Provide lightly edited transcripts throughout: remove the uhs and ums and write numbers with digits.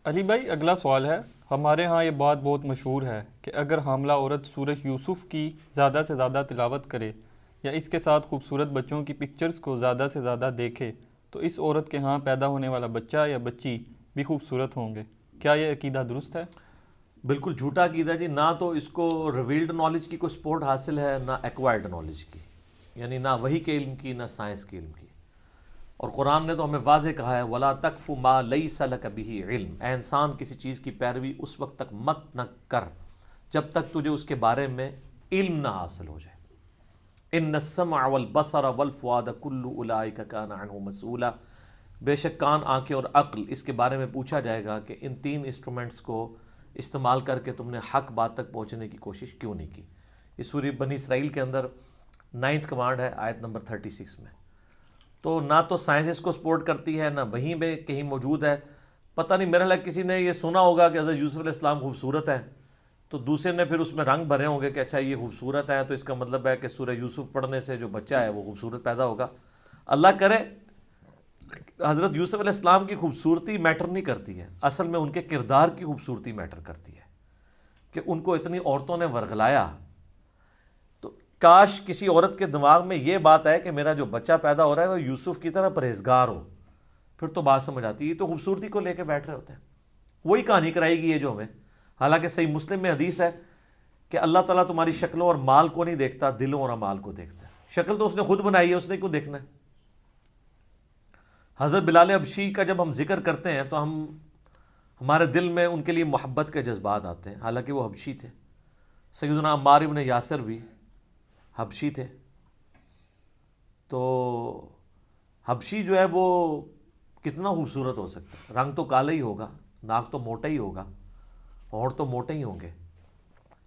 علی بھائی، اگلا سوال ہے. ہمارے ہاں یہ بات بہت مشہور ہے کہ اگر حاملہ عورت سورہ یوسف کی زیادہ سے زیادہ تلاوت کرے یا اس کے ساتھ خوبصورت بچوں کی پکچرز کو زیادہ سے زیادہ دیکھے تو اس عورت کے ہاں پیدا ہونے والا بچہ یا بچی بھی خوبصورت ہوں گے. کیا یہ عقیدہ درست ہے؟ بالکل جھوٹا عقیدہ جی. نہ تو اس کو ریویلڈ نالج کی کوئی سپورٹ حاصل ہے، نہ ایکوائرڈ نالج کی، یعنی نہ وحی کے علم کی، نہ سائنس کے علم کی. اور قرآن نے تو ہمیں واضح کہا ہے وَلَا تَقْفُ مَا لَيْسَ لَكَ بِهِ علم. اے انسان، کسی چیز کی پیروی اس وقت تک مت نہ کر جب تک تجھے اس کے بارے میں علم نہ حاصل ہو جائے. ان السمع والبصر والفؤاد کل اولئک کان عنہ مسئولا. بے شک کان، آنکھیں اور عقل اس کے بارے میں پوچھا جائے گا کہ ان تین انسٹرومنٹس کو استعمال کر کے تم نے حق بات تک پہنچنے کی کوشش کیوں نہیں کی. یہ سورہ بنی اسرائیل کے اندر 9th کمانڈ ہے، آیت نمبر 36 میں. تو نہ تو سائنس اس کو سپورٹ کرتی ہے، نہ وہیں میں کہیں موجود ہے. پتہ نہیں، میرا لگ کسی نے یہ سنا ہوگا کہ حضرت یوسف علیہ السلام خوبصورت ہیں، تو دوسرے نے پھر اس میں رنگ بھرے ہوں گے کہ اچھا یہ خوبصورت ہے تو اس کا مطلب ہے کہ سورہ یوسف پڑھنے سے جو بچہ ہے وہ خوبصورت پیدا ہوگا. اللہ کرے. حضرت یوسف علیہ السلام کی خوبصورتی میٹر نہیں کرتی ہے، اصل میں ان کے کردار کی خوبصورتی میٹر کرتی ہے کہ ان کو اتنی عورتوں نے ورغلایا. تو کاش کسی عورت کے دماغ میں یہ بات ہے کہ میرا جو بچہ پیدا ہو رہا ہے وہ یوسف کی طرح پرہیزگار ہو، پھر تو بات سمجھ آتی ہے. تو خوبصورتی کو لے کے بیٹھ رہے ہوتے ہیں. وہی کہانی کرائے گی یہ جو ہمیں. حالانکہ صحیح مسلم میں حدیث ہے کہ اللہ تعالیٰ تمہاری شکلوں اور مال کو نہیں دیکھتا، دلوں اور اعمال کو دیکھتا ہے. شکل تو اس نے خود بنائی ہے، اس نے کیوں دیکھنا ہے. حضرت بلال حبشی کا جب ہم ذکر کرتے ہیں تو ہمارے دل میں ان کے لیے محبت کے جذبات آتے ہیں، حالانکہ وہ حبشی تھے. سیدنا عمار ابن یاسر بھی حبشی تھے. تو حبشی جو ہے وہ کتنا خوبصورت ہو سکتا ہے. رنگ تو کالا ہی ہوگا، ناک تو موٹا ہی ہوگا، اور تو موٹے ہی ہوں گے،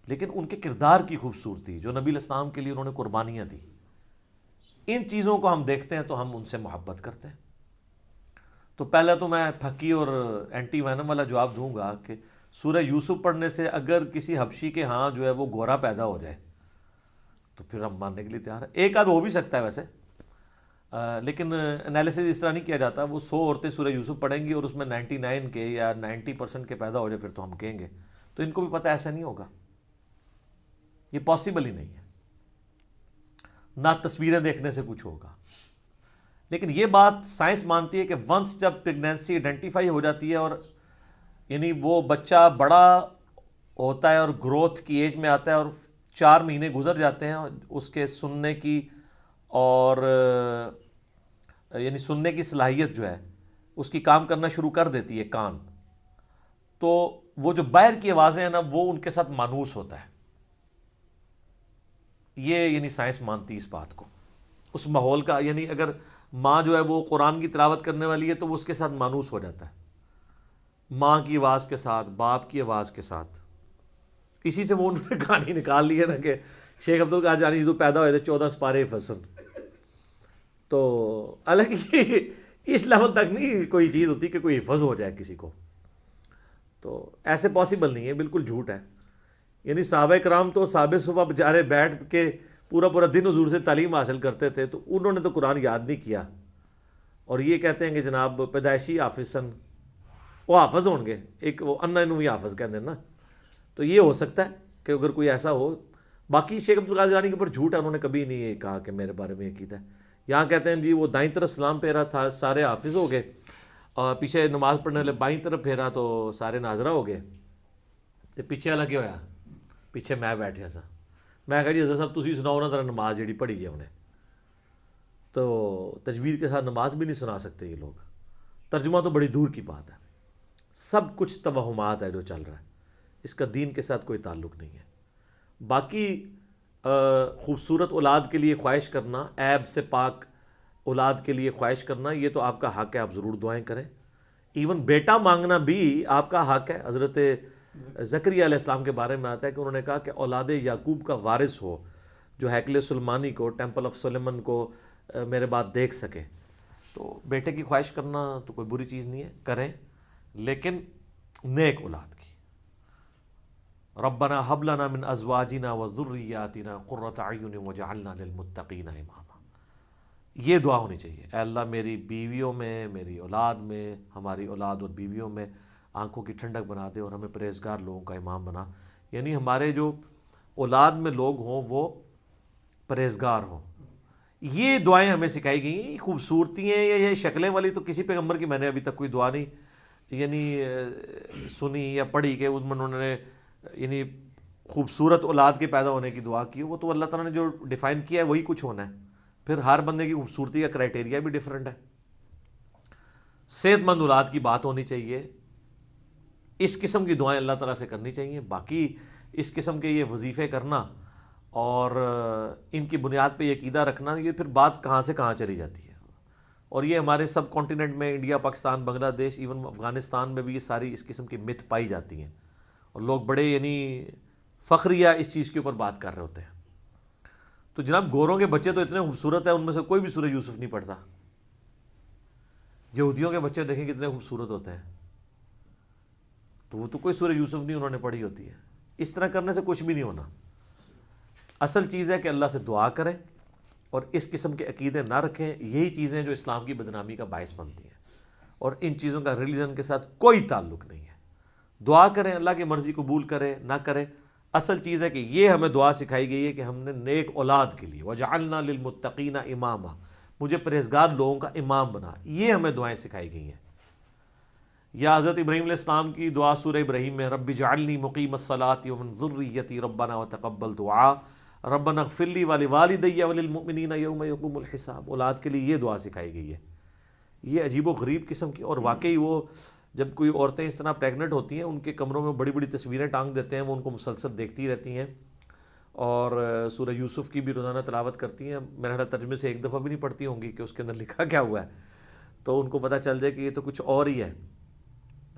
لیکن ان کے کردار کی خوبصورتی جو نبی علیہ السلام کے لیے انہوں نے قربانیاں دی، ان چیزوں کو ہم دیکھتے ہیں تو ہم ان سے محبت کرتے ہیں. تو پہلے تو میں پھکی اور اینٹی وینم والا جواب دوں گا کہ سورہ یوسف پڑھنے سے اگر کسی حبشی کے ہاں جو ہے وہ گورا پیدا ہو جائے تو پھر ہم ماننے کے لیے تیار ہیں. ایک آدھ ہو بھی سکتا ہے ویسے، لیکن انالیسز اس طرح نہیں کیا جاتا. وہ 100 عورتیں سورہ یوسف پڑھیں گی اور اس میں 99 کے یا 90% کے پیدا ہو جائے پھر تو ہم کہیں گے. تو ان کو بھی پتہ ایسا نہیں ہوگا، یہ پاسبل ہی نہیں ہے. نہ تصویریں دیکھنے سے کچھ ہوگا. لیکن یہ بات سائنس مانتی ہے کہ ونس جب پریگنینسی آئیڈینٹیفائی ہو جاتی ہے اور یعنی وہ بچہ بڑا ہوتا ہے اور گروتھ کی ایج میں آتا ہے اور 4 مہینے گزر جاتے ہیں اس کے سننے کی اور یعنی سننے کی صلاحیت جو ہے اس کی کام کرنا شروع کر دیتی ہے کان، تو وہ جو باہر کی آوازیں ہیں نا وہ ان کے ساتھ مانوس ہوتا ہے. یہ یعنی سائنس مانتی اس بات کو، اس ماحول کا. یعنی اگر ماں جو ہے وہ قرآن کی تلاوت کرنے والی ہے تو وہ اس کے ساتھ مانوس ہو جاتا ہے، ماں کی آواز کے ساتھ، باپ کی آواز کے ساتھ. اسی سے وہ انہوں نے کہانی نکال لی ہے نا کہ شیخ عبد القادر جانی جو پیدا ہوئے تھے 14 سپارے فصل. تو حالانکہ اس لیول تک نہیں کوئی چیز ہوتی کہ کوئی حفظ ہو جائے کسی کو، تو ایسے پاسبل نہیں ہے، بالکل جھوٹ ہے. یعنی صحابہ کرام تو صحابہ صفحہ بیچارے بیٹھ کے پورا پورا دن حضور سے تعلیم حاصل کرتے تھے، تو انہوں نے تو قرآن یاد نہیں کیا. اور یہ کہتے ہیں کہ جناب پیدائشی حافظن، وہ حافظ ہوں گے، ایک وہ انا انہوں ہی حافظ کہتے ہیں نا. تو یہ ہو سکتا ہے کہ اگر کوئی ایسا ہو. باقی شیخ عبد القادر جیلانی کے اوپر جھوٹ ہے، انہوں نے کبھی نہیں یہ کہا کہ میرے بارے میں یہ عقیدہ ہے. یہاں کہتے ہیں جی وہ دائیں طرف سلام پھیرا تھا سارے حافظ ہو گئے، اور پیچھے نماز پڑھنے والے بائیں طرف پھیرا تو سارے ناظرہ ہو گئے. تو پیچھے والا کیا ہوا؟ پیچھے میں بیٹھا سا. میں کہا جی حضرت صاحب تسی سناؤ نا ذرا نماز جیڑی پڑھی ہے انہیں. تو تجوید کے ساتھ نماز بھی نہیں سنا سکتے یہ لوگ. ترجمہ تو بڑی دور کی بات ہے. سب کچھ توہمات ہے جو چل رہا ہے، اس کا دین کے ساتھ کوئی تعلق نہیں ہے. باقی خوبصورت اولاد کے لیے خواہش کرنا، عیب سے پاک اولاد کے لیے خواہش کرنا، یہ تو آپ کا حق ہے، آپ ضرور دعائیں کریں. ایون بیٹا مانگنا بھی آپ کا حق ہے. حضرت زکریا علیہ السلام کے بارے میں آتا ہے کہ انہوں نے کہا کہ اولاد یعقوب کا وارث ہو جو ہیکل سلیمانی کو، ٹیمپل آف سلیمان کو میرے بعد دیکھ سکے. تو بیٹے کی خواہش کرنا تو کوئی بری چیز نہیں ہے، کریں، لیکن نیک اولاد کی. ربنا هب لنا من ازواجنا وذرياتنا قرة اعین واجعلنا للمتقین اماما. یہ دعا ہونی چاہیے، اے اللہ میری بیویوں میں، میری اولاد میں، ہماری اولاد اور بیویوں میں آنکھوں کی ٹھنڈک بنا دے اور ہمیں پرہیزگار لوگوں کا امام بنا. یعنی ہمارے جو اولاد میں لوگ ہوں وہ پرہیزگار ہوں. یہ دعائیں ہمیں سکھائی گئی ہیں. خوبصورتی ہیں یا یہ شکلیں والی تو کسی پیغمبر کی میں نے ابھی تک کوئی دعا نہیں یعنی سنی یا پڑھی کہ ان میں انہوں نے یعنی خوبصورت اولاد کے پیدا ہونے کی دعا کی. وہ تو اللہ تعالیٰ نے جو ڈیفائن کیا ہے وہی کچھ ہونا ہے. پھر ہر بندے کی خوبصورتی کا کرائٹیریا بھی ڈیفرنٹ ہے. صحت مند اولاد کی بات ہونی چاہیے. اس قسم کی دعائیں اللہ تعالیٰ سے کرنی چاہیے. باقی اس قسم کے یہ وظیفے کرنا اور ان کی بنیاد پہ یہ عقیدہ رکھنا، یہ پھر بات کہاں سے کہاں چلی جاتی ہے. اور یہ ہمارے سب کانٹیننٹ میں انڈیا، پاکستان، بنگلہ دیش، ایون افغانستان میں بھی یہ ساری اس قسم کی مت پائی جاتی ہیں. اور لوگ بڑے یعنی فخریہ اس چیز کے اوپر بات کر رہے ہوتے ہیں. تو جناب گوروں کے بچے تو اتنے خوبصورت ہیں، ان میں سے کوئی بھی سورہ یوسف نہیں پڑھتا. یہودیوں کے بچے دیکھیں کتنے خوبصورت ہوتے ہیں، تو وہ تو کوئی سورہ یوسف نہیں انہوں نے پڑھی ہوتی ہے. اس طرح کرنے سے کچھ بھی نہیں ہونا. اصل چیز ہے کہ اللہ سے دعا کریں اور اس قسم کے عقیدے نہ رکھیں. یہی چیزیں جو اسلام کی بدنامی کا باعث بنتی ہیں، اور ان چیزوں کا ریلیجن کے ساتھ کوئی تعلق نہیں ہے. دعا کریں، اللہ کی مرضی قبول کرے نہ کرے. اصل چیز ہے کہ یہ ہمیں دعا سکھائی گئی ہے کہ ہم نے نیک اولاد کے لیے وَجَعَلْنَا لِلْمُتَّقِينَ اماما، مجھے پرہیزگار لوگوں کا امام بنا. یہ ہمیں دعائیں سکھائی گئی ہیں. یا حضرت ابراہیم علیہ السلام کی دعا سورہ ابراہیم میں رب اجعلنی مقیم الصلاۃ ومن ذریتی ربنا وتقبل دعا ربنا اغفر لی ولوالدی وللمؤمنین یوم یقوم الحساب. اولاد کے لیے یہ دعا سکھائی گئی ہے. یہ عجیب و غریب قسم کی. اور واقعی وہ جب کوئی عورتیں اس طرح پریگننٹ ہوتی ہیں، ان کے کمروں میں بڑی بڑی تصویریں ٹانگ دیتے ہیں، وہ ان کو مسلسل دیکھتی رہتی ہیں اور سورہ یوسف کی بھی روزانہ تلاوت کرتی ہیں. میرا خیال ترجمے سے ایک دفعہ بھی نہیں پڑھتی ہوں گی کہ اس کے اندر لکھا کیا ہوا ہے، تو ان کو پتہ چل جائے کہ یہ تو کچھ اور ہی ہے.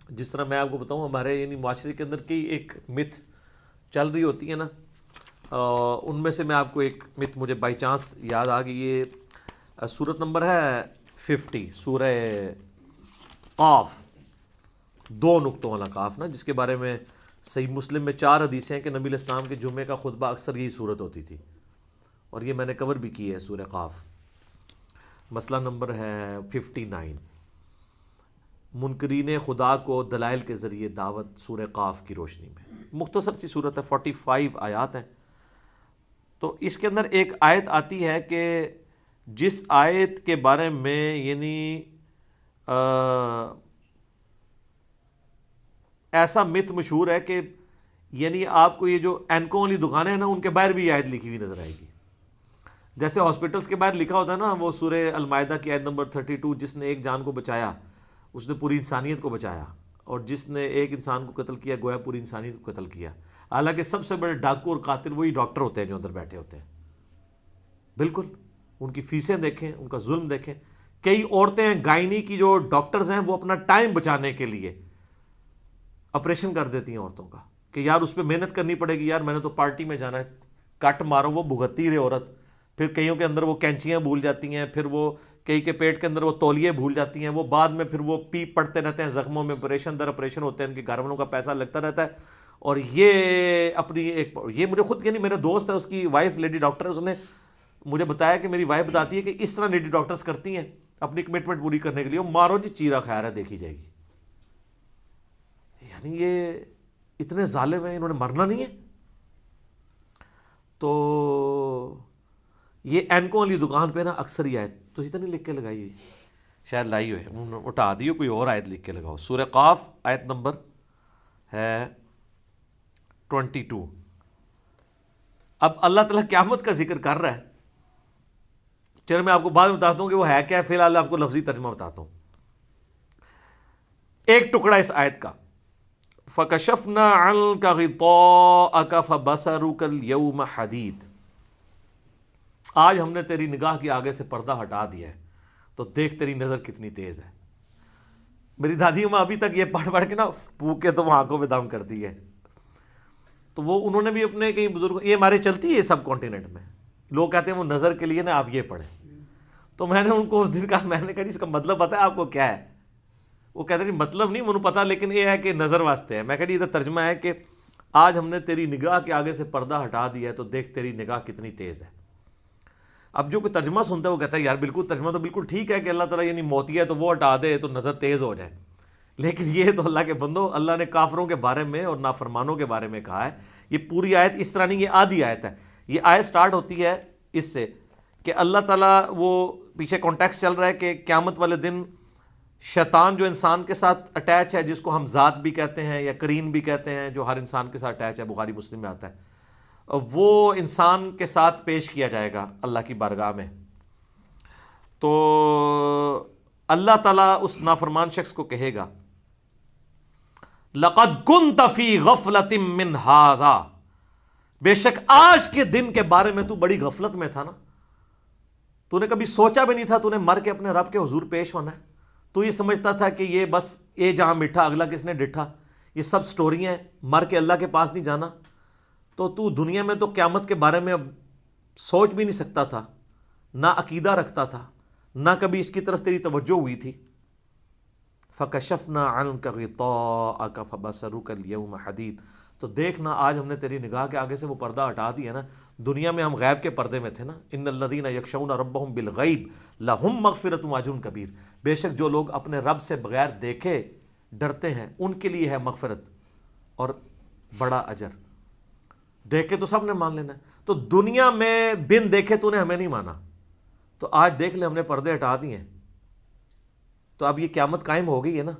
جس طرح میں آپ کو بتاؤں ہمارے یعنی معاشرے کے اندر کئی ایک مت چل رہی ہوتی ہے نا، ان میں سے میں آپ کو ایک مت مجھے بائی چانس یاد آ گئی. یہ سورت نمبر ہے 50 سورہ قاف، 2 نقطوں والا قاف نا، جس کے بارے میں صحیح مسلم میں 4 حدیثیں ہیں کہ نبی علیہ السلام کے جمعے کا خطبہ اکثر یہی صورت ہوتی تھی. اور یہ میں نے کور بھی کی ہے سورہ قاف. مسئلہ نمبر ہے 59، منکرین خدا کو دلائل کے ذریعے دعوت، سورہ قاف کی روشنی میں. مختصر سی صورت ہے، 45 آیات ہیں. تو اس کے اندر ایک آیت آتی ہے کہ جس آیت کے بارے میں یعنی ایسا مت مشہور ہے کہ یعنی آپ کو یہ جو اینکوں والی دکانیں ہیں نا، ان کے باہر بھی یہ آیت لکھی ہوئی نظر آئے گی. جیسے ہاسپٹلس کے باہر لکھا ہوتا ہے نا، وہ سورہ المائدہ کی آیت نمبر 32، جس نے ایک جان کو بچایا اس نے پوری انسانیت کو بچایا، اور جس نے ایک انسان کو قتل کیا گویا پوری انسانیت کو قتل کیا. حالانکہ سب سے بڑے ڈاکو اور قاتل وہی ڈاکٹر ہوتے ہیں جو اندر بیٹھے ہوتے ہیں. بالکل ان کی فیسیں دیکھیں، ان کا ظلم دیکھیں. کئی عورتیں ہیں گائنی کی جو ڈاکٹرز ہیں، وہ اپنا ٹائم بچانے کے لیے آپریشن کر دیتی ہیں عورتوں کا کہ یار اس پہ محنت کرنی پڑے گی، یار میں نے تو پارٹی میں جانا ہے، کٹ مارو. وہ بھگتتی رہے عورت. پھر کئیوں کے اندر وہ کینچیاں بھول جاتی ہیں، پھر وہ کئی کے پیٹ کے اندر وہ تولیے بھول جاتی ہیں، وہ بعد میں پھر وہ پیپ پڑتے رہتے ہیں، زخموں میں آپریشن در آپریشن ہوتے ہیں، ان کے گھر والوں کا پیسہ لگتا رہتا ہے. اور یہ اپنی ایک یہ مجھے خود یعنی میرا دوست ہے، اس کی وائف لیڈی ڈاکٹر ہے، اس نے مجھے بتایا کہ میری وائف بتاتی ہے کہ اس طرح لیڈی ڈاکٹرز کرتی ہیں اپنی کمٹمنٹ پوری کرنے کے لیے. مارو جی چیرا خیر ہے، دیکھی جائے گی. یعنی یہ اتنے ظالم ہیں، انہوں نے مرنا نہیں ہے. تو یہ اینکوں والی دکان پہ نا اکثر ہی آیت تو اتنی لکھ کے لگائی ہوئی، شاید لائی ہوئے انہوں نے اٹھا دی، کوئی اور آیت لکھ کے لگاؤ. سورہ قاف آیت نمبر ہے 22. اب اللہ تعالیٰ قیامت کا ذکر کر رہا ہے. چلو میں آپ کو بعد میں بتاتا ہوں کہ وہ ہے کیا ہے، فی الحال آپ کو لفظی ترجمہ بتاتا ہوں. ایک ٹکڑا اس آیت کا، فَكَشَفْنَا عَنْكَ غِطَاءَكَ فَبَصَرُكَ الْيَوْمَ حَدِيدٌ. آج ہم نے تیری نگاہ کے آگے سے پردہ ہٹا دیا ہے، تو دیکھ تیری نظر کتنی تیز ہے. میری دادی ماں ابھی تک یہ پڑھ پڑھ کے نا پھونکے تو وہ آنکھوں پہ دم کر دی ہے. تو وہ انہوں نے بھی اپنے کئی بزرگ، یہ ہمارے چلتی ہے سب کانٹیننٹ میں، لوگ کہتے ہیں وہ نظر کے لیے نا آپ یہ پڑھیں. تو میں نے ان کو اس دن کہا، میں نے کہا اس کا مطلب پتہ ہے آپ کو کیا ہے؟ وہ کہتے ہیں مطلب نہیں مجھے پتا، لیکن یہ ہے کہ نظر واسطے ہے. میں کہا یہ ترجمہ ہے کہ آج ہم نے تیری نگاہ کے آگے سے پردہ ہٹا دیا ہے، تو دیکھ تیری نگاہ کتنی تیز ہے. اب جو کوئی ترجمہ سنتا ہے وہ کہتا ہے یار بالکل ترجمہ تو بالکل ٹھیک ہے کہ اللہ تعالیٰ یعنی موتی ہے تو وہ ہٹا دے تو نظر تیز ہو جائے. لیکن یہ تو اللہ کے بندو، اللہ نے کافروں کے بارے میں اور نافرمانوں کے بارے میں کہا ہے. یہ پوری آیت اس طرح نہیں، یہ آدھی آیت ہے. یہ آیت سٹارٹ ہوتی ہے اس سے کہ اللہ تعالیٰ، وہ پیچھے کانٹیکس چل رہا ہے کہ قیامت والے دن شیطان جو انسان کے ساتھ اٹیچ ہے، جس کو ہم ذات بھی کہتے ہیں یا کرین بھی کہتے ہیں، جو ہر انسان کے ساتھ اٹیچ ہے، بخاری مسلم میں آتا ہے، وہ انسان کے ساتھ پیش کیا جائے گا اللہ کی بارگاہ میں. تو اللہ تعالیٰ اس نافرمان شخص کو کہے گا لَقَدْ كُنْتَ فِي غَفْلَةٍ مِّنْ هَذَا، بے شک آج کے دن کے بارے میں تو بڑی غفلت میں تھا نا، تو نے کبھی سوچا بھی نہیں تھا تو نے مر کے اپنے رب کے حضور پیش ہونا ہے. تو یہ سمجھتا تھا کہ یہ بس یہ جہاں مٹھا اگلا کس نے ڈٹھا، یہ سب سٹوریاں ہیں، مر کے اللہ کے پاس نہیں جانا. تو دنیا میں تو قیامت کے بارے میں اب سوچ بھی نہیں سکتا تھا، نہ عقیدہ رکھتا تھا، نہ کبھی اس کی طرف تیری توجہ ہوئی تھی. فَكَشَفْنَا عَنْكَ غِطَاءَكَ فَبَصَرُكَ الْيَوْمَ حَدِيدٌ، تو دیکھنا آج ہم نے تیری نگاہ کے آگے سے وہ پردہ ہٹا دیا نا. دنیا میں ہم غیب کے پردے میں تھے نا. ان الذین یخشون ربهم بالغیب لہم مغفرۃ واجر کبیر، بے شک جو لوگ اپنے رب سے بغیر دیکھے ڈرتے ہیں ان کے لیے ہے مغفرت اور بڑا اجر. دیکھے تو سب نے مان لینا ہے. تو دنیا میں بن دیکھے تو نے ہمیں نہیں مانا، تو آج دیکھ لے ہم نے پردے ہٹا دیے ہیں، تو اب یہ قیامت قائم ہو گئی ہے نا.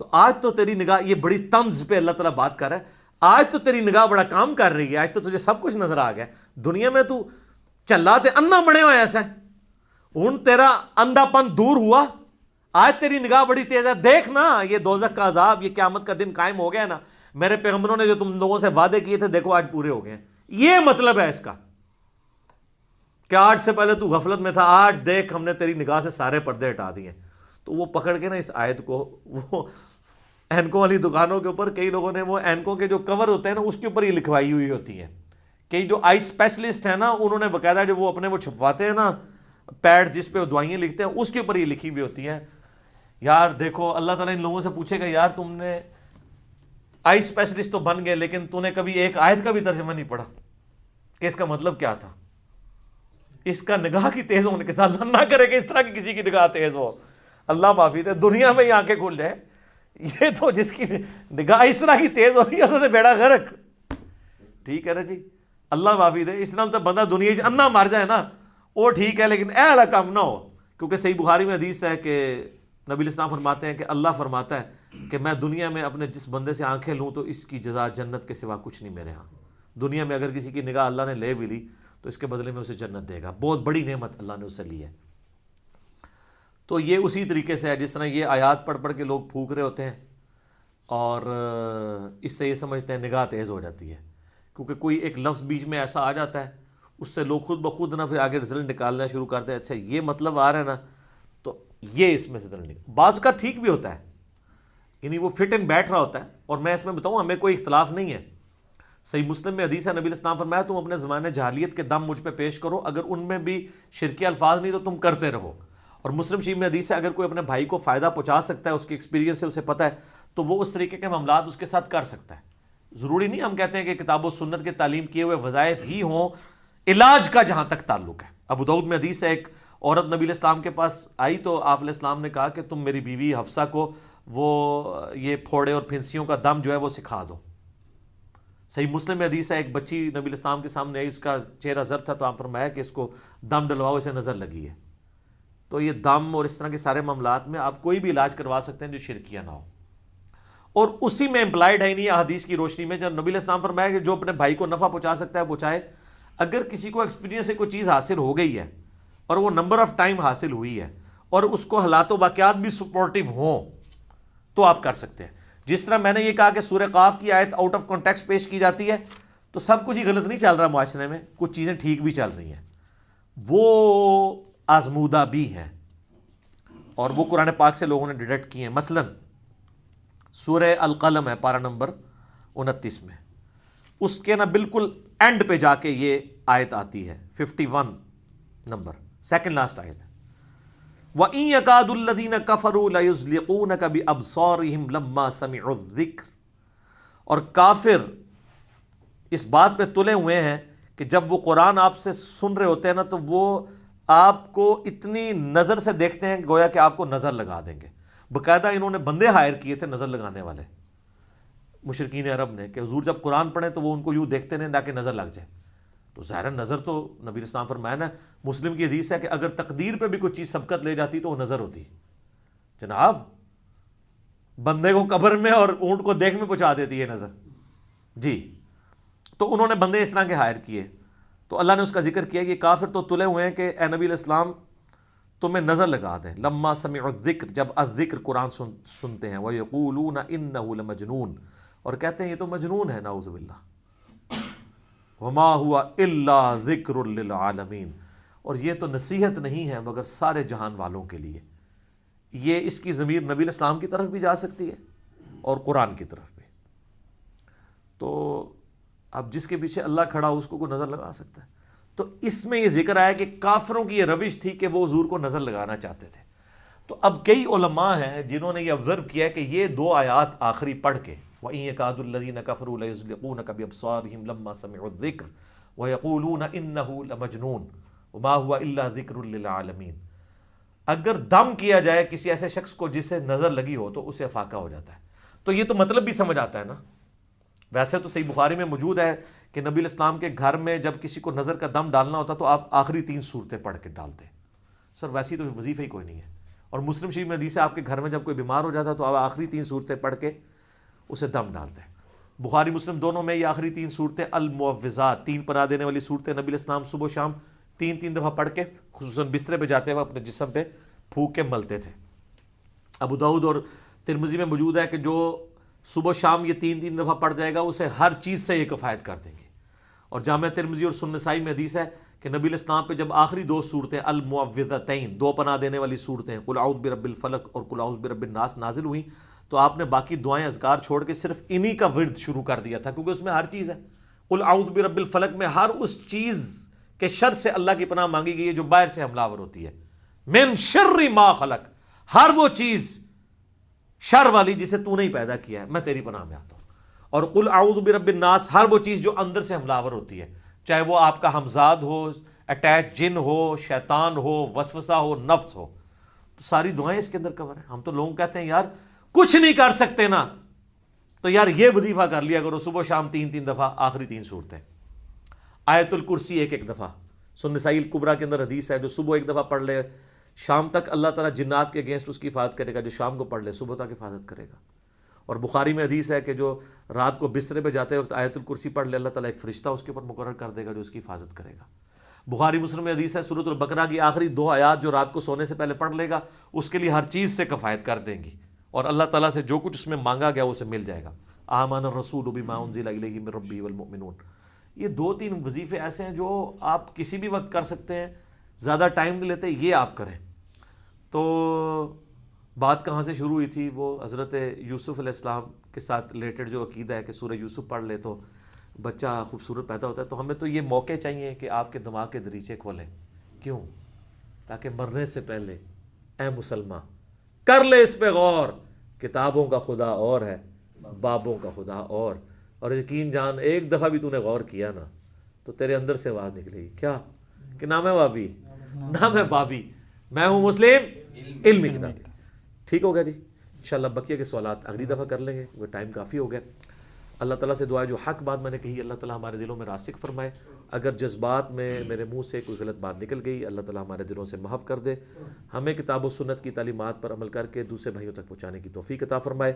تو آج تو تیری نگاہ، یہ بڑی طنز پہ اللہ تعالیٰ بات کر رہا ہے، آج تو تیری نگاہ بڑا کام کر رہی ہے، آج تو تجھے سب کچھ نظر آ گیا. دنیا میں تو چلا تے انا بنے ہوا ایسا ہے، ہن تیرا اندھا پن دور ہوا، آج تیری نگاہ بڑی تیز ہے. دیکھ نا یہ دوزخ کا عذاب، یہ قیامت کا دن قائم ہو گیا نا. میرے پیغمبروں نے جو تم لوگوں سے وعدے کیے تھے دیکھو آج پورے ہو گئے ہیں. یہ مطلب ہے اس کا کہ آج سے پہلے تو غفلت میں تھا، آج دیکھ ہم نے تیری نگاہ سے سارے پردے ہٹا دیے. تو وہ پکڑ کے نا اس آیت کو، وہ اینکوں والی دکانوں کے اوپر کئی لوگوں نے وہ اینکوں کے جو کور ہوتے ہیں نا اس کے اوپر یہ لکھوائی ہوئی ہوتی ہیں. کئی جو آئی اسپیشلسٹ ہیں نا انہوں نے باقاعدہ جو وہ اپنے وہ چھپواتے ہیں نا پیڈ جس پہ دوائیاں لکھتے ہیں، اس کے اوپر یہ لکھی ہوئی ہوتی ہیں. یار دیکھو اللہ تعالیٰ ان لوگوں سے پوچھے گا یار تم نے آئی اسپیشلسٹ تو بن گئے لیکن تو نے کبھی ایک آیت کا بھی ترجمہ نہیں پڑھا کہ اس کا مطلب کیا تھا. اس کا نگاہ کی تیز ہونے کے ساتھ اللہ نہ کرے کہ اس طرح کی کسی کی نگاہ تیز ہو، اللہ معافی دے، دنیا میں ہی آنکھیں کھل جائے. یہ تو جس کی نگاہ اس طرح کی تیز ہو رہی ہے اسے بیڑا غرق. ٹھیک ہے نا جی، اللہ معافی دے. اس نال تو بندہ دنیا چ انا مر جائے نا وہ ٹھیک ہے، لیکن اے والا کام نہ ہو. کیونکہ صحیح بخاری میں حدیث ہے کہ نبی الاسلام فرماتے ہیں کہ اللہ فرماتا ہے کہ میں دنیا میں اپنے جس بندے سے آنکھیں لوں تو اس کی جزا جنت کے سوا کچھ نہیں میرے ہاں. دنیا میں اگر کسی کی نگاہ اللہ نے لے بھی لی تو اس کے بدلے میں اسے جنت دے گا. بہت بڑی نعمت اللہ نے اسے لی ہے. تو یہ اسی طریقے سے ہے جس طرح یہ آیات پڑھ پڑھ کے لوگ پھونک رہے ہوتے ہیں اور اس سے یہ سمجھتے ہیں نگاہ تیز ہو جاتی ہے. کیونکہ کوئی ایک لفظ بیچ میں ایسا آ جاتا ہے اس سے لوگ خود بخود نہ پھر آگے رزلٹ نکالنا شروع کرتے ہیں. اچھا یہ مطلب آ رہا ہے نا تو یہ اس میں سے رزلٹ نکال. بعض کا ٹھیک بھی ہوتا ہے، یعنی وہ فٹ ان بیٹھ رہا ہوتا ہے. اور میں اس میں بتاؤں ہمیں کوئی اختلاف نہیں ہے. صحیح مسلم میں حدیث ہے، نبی الاسلام فرمایا تم اپنے زمانے جاہلیت کے دم مجھ پہ پیش کرو، اگر ان میں بھی شرکی الفاظ نہیں تو تم کرتے رہو. اور مسلم شریف میں حدیث ہے اگر کوئی اپنے بھائی کو فائدہ پہنچا سکتا ہے، اس کے ایکسپیرینس سے اسے پتہ ہے، تو وہ اس طریقے کے معاملات اس کے ساتھ کر سکتا ہے. ضروری نہیں ہم کہتے ہیں کہ کتاب و سنت کے تعلیم کیے ہوئے وظائف ہی ہوں علاج کا جہاں تک تعلق ہے. ابو داؤد میں حدیث ہے ایک عورت نبی علیہ السلام کے پاس آئی تو آپ علیہ السلام نے کہا کہ تم میری بیوی حفصہ کو وہ یہ پھوڑے اور پھنسیوں کا دم جو ہے وہ سکھا دو. صحیح مسلم میں حدیث ہے ایک بچی نبی علیہ السلام کے سامنے آئی، اس کا چہرہ زرد تھا تو آپ فرمایا کہ اس کو دم ڈلواؤ، اسے نظر لگی ہے. تو یہ دم اور اس طرح کے سارے معاملات میں آپ کوئی بھی علاج کروا سکتے ہیں جو شرکیہ نہ ہو. اور اسی میں امپلائڈ ہے نہیں حدیث کی روشنی میں جب نبی علیہ السلام فرمایا کہ جو اپنے بھائی کو نفع پہنچا سکتا ہے پہنچائے. اگر کسی کو ایکسپیرینس سے کوئی چیز حاصل ہو گئی ہے اور وہ نمبر آف ٹائم حاصل ہوئی ہے اور اس کو حالات و واقعات بھی سپورٹیو ہوں تو آپ کر سکتے ہیں. جس طرح میں نے یہ کہا کہ سورہ قاف کی آیت آؤٹ آف کانٹیکسٹ پیش کی جاتی ہے تو سب کچھ ہی غلط نہیں چل رہا معاشرے میں، کچھ چیزیں ٹھیک بھی چل رہی ہیں، وہ آزمودہ بھی ہیں اور وہ قرآن پاک سے لوگوں نے ڈیٹیکٹ کی ہیں. مثلا سورہ القلم ہے پارہ نمبر 29 میں، اس کے نا بالکل اینڈ پہ جا کے یہ آیت آتی ہے 51 نمبر، سیکنڈ لاسٹ آیت ہے. وَإِن يَكَادُ الَّذِينَ كَفَرُوا لَيُزْلِقُونَكَ بِأَبْصَارِهِمْ لَمَّا سَمِعُوا الذِّكْرَ، اور کافر اس بات پہ تلے ہوئے ہیں کہ جب وہ قرآن آپ سے سن رہے ہوتے ہیں نا تو وہ آپ کو اتنی نظر سے دیکھتے ہیں گویا کہ آپ کو نظر لگا دیں گے. باقاعدہ انہوں نے بندے ہائر کیے تھے نظر لگانے والے مشرکین عرب نے کہ حضور جب قرآن پڑھیں تو وہ ان کو یوں دیکھتے رہیں تاکہ نظر لگ جائے. تو ظاہر نظر تو نبی اسلام فرمایا نا, مسلم کی حدیث ہے کہ اگر تقدیر پہ بھی کوئی چیز سبقت لے جاتی تو وہ نظر ہوتی. جناب بندے کو قبر میں اور اونٹ کو دیکھ میں پہنچا دیتی ہے نظر. جی تو انہوں نے بندے اس طرح کے ہائر کیے. تو اللہ نے اس کا ذکر کیا کہ کافر تو تلے ہوئے ہیں کہ اے نبی علیہ السلام تمہیں نظر لگا دیں. لما سمعوا الذکر, جب الذکر قرآن سنتے ہیں, وَيَقُولُونَ إِنَّهُ لَمَجْنُونَ, اور کہتے ہیں یہ تو مجنون ہے, نعوذ باللہ. وَمَا هُوَ إِلَّا ذِكْرٌ لِّلْعَالَمِينَ, اور یہ تو نصیحت نہیں ہے مگر سارے جہان والوں کے لیے. یہ اس کی ضمیر نبی علیہ السلام کی طرف بھی جا سکتی ہے اور قرآن کی طرف بھی. تو اب جس کے پیچھے اللہ کھڑا ہو اس کو کوئی نظر لگا سکتا ہے. تو اس میں یہ ذکر آیا کہ کافروں کی یہ روش تھی کہ وہ حضور کو نظر لگانا چاہتے تھے. تو اب کئی علماء ہیں جنہوں نے یہ آبزرو کیا ہے کہ یہ دو آیات آخری پڑھ کے وَإِن يَكَادُ الَّذِينَ كَفَرُوا لَيُزْلِقُونَكَ بِأَبْصَارِهِمْ لَمَّا سَمِعُوا الذِّكْرَ وَيَقُولُونَ إِنَّهُ لَمَجْنُونٌ وَمَا هُوَ إِلَّا ذِكْرٌ لِّلْعَالَمِينَ. اگر دم کیا جائے کسی ایسے شخص کو جسے نظر لگی ہو تو اسے افاقہ ہو جاتا ہے. تو یہ تو مطلب بھی سمجھ آتا ہے نا. ویسے تو صحیح بخاری میں موجود ہے کہ نبی علیہ السلام کے گھر میں جب کسی کو نظر کا دم ڈالنا ہوتا تو آپ آخری 3 صورتیں پڑھ کے ڈالتے. سر ویسی تو وظیفہ ہی کوئی نہیں ہے. اور مسلم شریف میں حدیث ہے آپ کے گھر میں جب کوئی بیمار ہو جاتا تو آپ آخری 3 صورتیں پڑھ کے اسے دم ڈالتے ہیں. بخاری مسلم دونوں میں یہ آخری 3 صورتیں المعوذات, 3 پناہ دینے والی صورتیں نبی علیہ السلام صبح و شام 3 دفعہ پڑھ کے خصوصاً بسترے پہ جاتے ہوئے اپنے جسم پہ پھونک کے ملتے تھے. ابو داؤد اور ترمذی میں موجود ہے کہ جو صبح و شام یہ 3 دفعہ پڑھ جائے گا اسے ہر چیز سے یہ کفایت کر دیں گے. اور جامع ترمذی اور سنن نسائی میں حدیث ہے کہ نبی علیہ السلام پہ جب آخری 2 صورتیں المعوذتین, 2 پناہ دینے والی صورتیں قل اعوذ برب الفلق اور قل اعوذ برب الناس نازل ہوئیں تو آپ نے باقی دعائیں اذکار چھوڑ کے صرف انہی کا ورد شروع کر دیا تھا, کیونکہ اس میں ہر چیز ہے. قل اعوذ برب الفلق میں ہر اس چیز کے شر سے اللہ کی پناہ مانگی گئی ہے جو باہر سے حملہ آور ہوتی ہے. من شر ما خلق, ہر وہ چیز شر والی جسے تو نہیں پیدا کیا ہے میں تیری پناہ میں آتا ہوں. اور قل اعوذ برب الناس, ہر وہ چیز جو اندر سے حملہ آور ہوتی ہے, چاہے وہ آپ کا ہمزاد ہو, اٹیچ جن ہو, شیطان ہو, وسوسہ ہو, نفس ہو. تو ساری دعائیں اس کے اندر کور ہیں. ہم تو لوگ کہتے ہیں یار کچھ نہیں کر سکتے نا, تو یار یہ وظیفہ کر لیا کرو صبح شام 3 دفعہ آخری 3 صورتیں. آیت الکرسی 1 دفعہ, سنن نسائی الکبریٰ کے اندر حدیث ہے جو صبح 1 دفعہ پڑھ لے شام تک اللہ تعالیٰ جنات کے اگینسٹ اس کی حفاظت کرے گا, جو شام کو پڑھ لے صبح تک حفاظت کرے گا. اور بخاری میں حدیث ہے کہ جو رات کو بسترے پہ جاتے وقت آیت الکرسی پڑھ لے اللہ تعالیٰ ایک فرشتہ اس کے اوپر مقرر کر دے گا جو اس کی حفاظت کرے گا. بخاری مسلم میں حدیث ہے سورۃ البقرہ کی آخری 2 آیات جو رات کو سونے سے پہلے پڑھ لے گا اس کے لیے ہر چیز سے کفایت کر دیں گی, اور اللہ تعالیٰ سے جو کچھ اس میں مانگا گیا اسے مل جائے گا. آمن الرسول بما انزل الیہ من ربہ والمؤمنون. یہ 2-3 وظیفے ایسے ہیں جو آپ کسی بھی وقت کر سکتے ہیں, زیادہ ٹائم نہیں لیتے, یہ آپ کریں. تو بات کہاں سے شروع ہوئی تھی؟ وہ حضرت یوسف علیہ السلام کے ساتھ ریلیٹڈ جو عقیدہ ہے کہ سورہ یوسف پڑھ لے تو بچہ خوبصورت پیدا ہوتا ہے. تو ہمیں تو یہ موقع چاہیے کہ آپ کے دماغ کے دریچے کھولیں. کیوں؟ تاکہ مرنے سے پہلے اے مسلمان کر لے اس پہ غور, کتابوں کا خدا اور ہے, بابوں کا خدا اور یقین جان ایک دفعہ بھی تو نے غور کیا نا تو تیرے اندر سے آواز نکلے گی, کیا کہ نام ہے بابی, نام ہے بابی, میں ہوں مسلم علمی کتاب. ٹھیک ہو گیا جی. انشاءاللہ بقیہ کے سوالات اگلی دفعہ کر لیں گے, وہ ٹائم کافی ہو گیا. اللہ تعالیٰ سے دعا ہے جو حق بات میں نے کہی اللہ تعالیٰ ہمارے دلوں میں راسخ فرمائے. اگر جذبات میں میرے منہ سے کوئی غلط بات نکل گئی اللہ تعالیٰ ہمارے دلوں سے محو کر دے. ہمیں کتاب و سنت کی تعلیمات پر عمل کر کے دوسرے بھائیوں تک پہنچانے کی توفیق عطا فرمائے.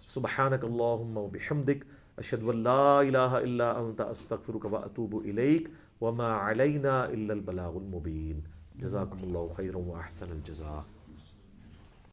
سبحانک اللہم و بحمدک اشہد ان لا الہ الا انت استغفرک و اتوب الیک وما علینا الا البلاغ المبین. جزاکم اللہ خیرا و احسن الجزاء.